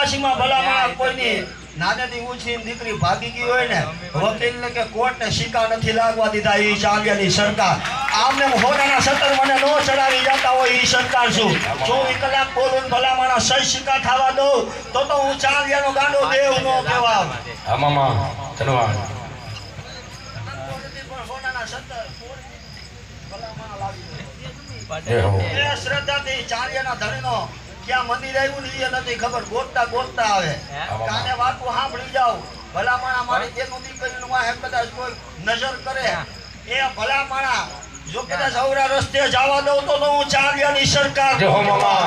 84માં ભલામણ કોઈની નાનેથી ઊંચી દીકરી ભાગી ગઈ હોય ને વકીલને કે કોર્ટને સિક્કા નથી લાગવા દીધા એ ચાંદિયાની સરકાર આમને હોનાના 17 મને નો ચડાવી જતા હોય એ સરકાર શું 24 કલાક બોલું ભલામણ 6 સિક્કા ખાવા દઉં તો હું ચાંદિયાનો ગાંડો દેવ નો કહેવા હા મામા ધન્યવાદ હોનાના 17 ભલામણ લાવી એ હો એ શ્રદ્ધાથી ચાંદિયાના ધણીનો ક્યાં મંદિર આવ્યું ને એ નથી ખબર ગોતતા આવે કાને વાતો સાંભળી જાવ ભલામણા મારી તેનું દીકરીનું વાહે કદાચ કોઈ નજર કરે એ ભલામણા જો કદાચ અવરા રસ્તે જવા દઉં તો હું ચાંદિયાની સરકાર જય હો મામા